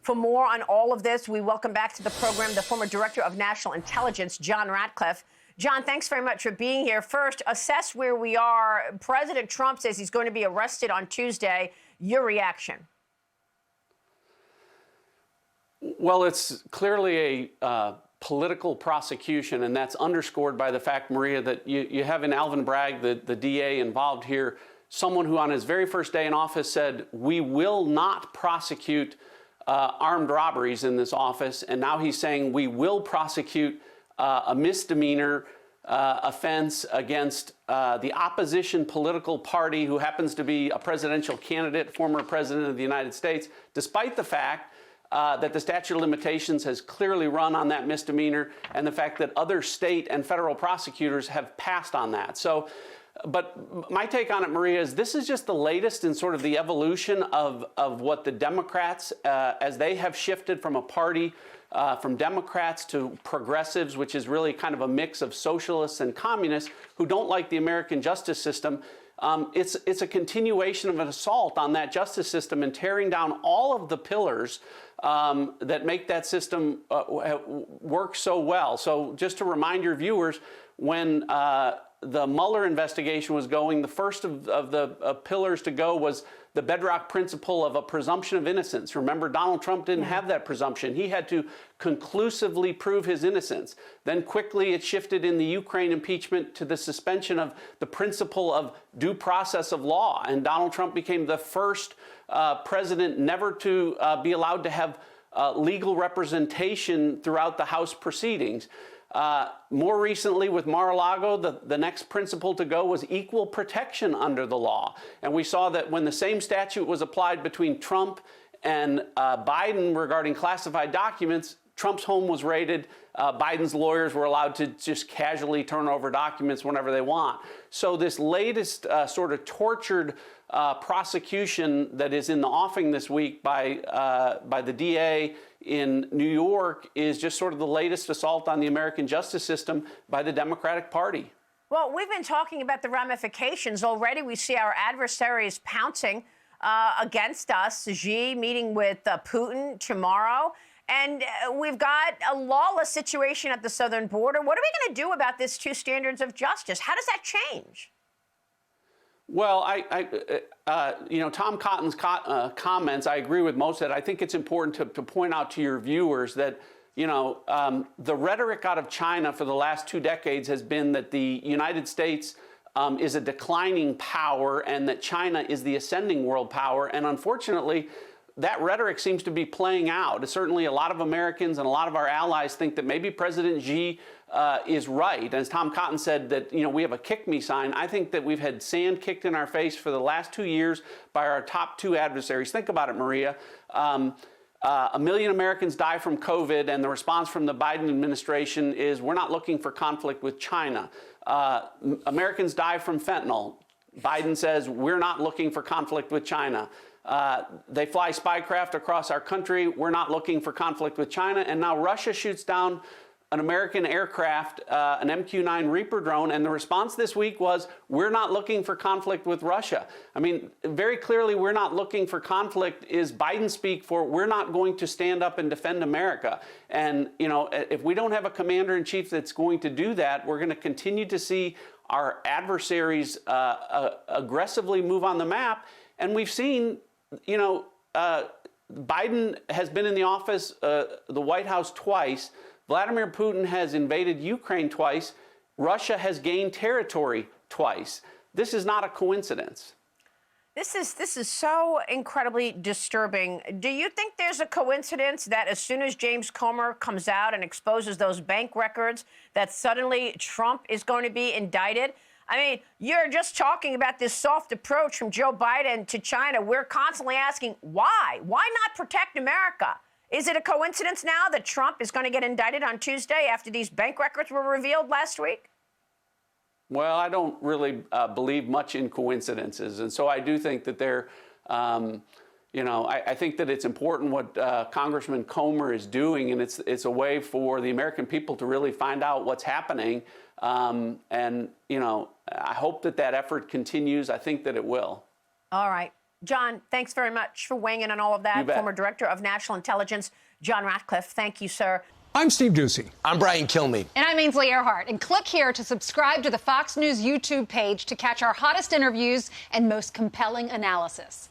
For more on all of this, we welcome back to the program the former Director of National Intelligence, John Ratcliffe. John, thanks very much for being here. First, assess where we are. President Trump says he's going to be arrested on Tuesday. Your reaction? Well, it's clearly a political prosecution, and that's underscored by the fact, Maria, that you have in Alvin Bragg, the DA involved here, someone who on his very first day in office said, we will not prosecute armed robberies in this office. And now he's saying we will prosecute a misdemeanor offense against the opposition political party who happens to be a presidential candidate, former president of the United States, despite the fact that the statute of limitations has clearly run on that misdemeanor and the fact that other state and federal prosecutors have passed on that. So, but my take on it, Maria, is this is just the latest in sort of the evolution of what the Democrats, as they have shifted from a party from Democrats to progressives, which is really kind of a mix of socialists and communists who don't like the American justice system. It's a continuation of an assault on that justice system and tearing down all of the pillars that make that system work so well. So just to remind your viewers, when the Mueller investigation was going, the first of the pillars to go was the bedrock principle of a presumption of innocence. Remember, Donald Trump didn't have that presumption. He had to conclusively prove his innocence. Then quickly it shifted in the Ukraine impeachment to the suspension of the principle of due process of law. And Donald Trump became the first president never to be allowed to have legal representation throughout the House proceedings. More recently with Mar-a-Lago, the next principle to go was equal protection under the law. And we saw that when the same statute was applied between Trump and Biden regarding classified documents, Trump's home was raided. Biden's lawyers were allowed to just casually turn over documents whenever they want. So this latest sort of tortured prosecution that is in the offing this week by the DA in New York is just sort of the latest assault on the American justice system by the Democratic Party. Well, we've been talking about the ramifications. Already we see our adversaries pouncing against us. Xi meeting with Putin tomorrow. And we've got a lawless situation at the southern border. What are we going to do about this two standards of justice? How does that change? Well, Tom Cotton's comments, I agree with most of it. I think it's important to point out to your viewers that, the rhetoric out of China for the last 2 decades has been that the United States is a declining power and that China is the ascending world power. And unfortunately, that rhetoric seems to be playing out. Certainly a lot of Americans and a lot of our allies think that maybe President Xi is right. As Tom Cotton said, that we have a kick me sign. I think that we've had sand kicked in our face for the last 2 years by our top 2 adversaries. Think about it, Maria. 1 million Americans die from COVID, and the response from the Biden administration is we're not looking for conflict with China. Americans die from fentanyl. Biden says we're not looking for conflict with China. They fly spycraft across our country. We're not looking for conflict with China. And now Russia shoots down an American aircraft, an MQ-9 Reaper drone, and the response this week was, we're not looking for conflict with Russia. I mean, very clearly, we're not looking for conflict is Biden speak for we're not going to stand up and defend America. And, if we don't have a commander-in-chief that's going to do that, we're going to continue to see our adversaries aggressively move on the map. And we've seen, Biden has been in the office, the White House twice. Vladimir Putin has invaded Ukraine twice. Russia has gained territory twice. This is not a coincidence. This is so incredibly disturbing. Do you think there's a coincidence that as soon as James Comer comes out and exposes those bank records, that suddenly Trump is going to be indicted? I mean, you're just talking about this soft approach from Joe Biden to China. We're constantly asking, why? Why not protect America? Is it a coincidence now that Trump is going to get indicted on Tuesday after these bank records were revealed last week? Well, I don't really believe much in coincidences. And so I do think that I think that it's important what Congressman Comer is doing, and it's a way for the American people to really find out what's happening. I hope that effort continues. I think that it will. All right. John, thanks very much for weighing in on all of that. You bet. Former Director of National Intelligence, John Ratcliffe. Thank you, sir. I'm Steve Doocy. I'm Brian Kilmeade. And I'm Ainsley Earhart. And click here to subscribe to the Fox News YouTube page to catch our hottest interviews and most compelling analysis.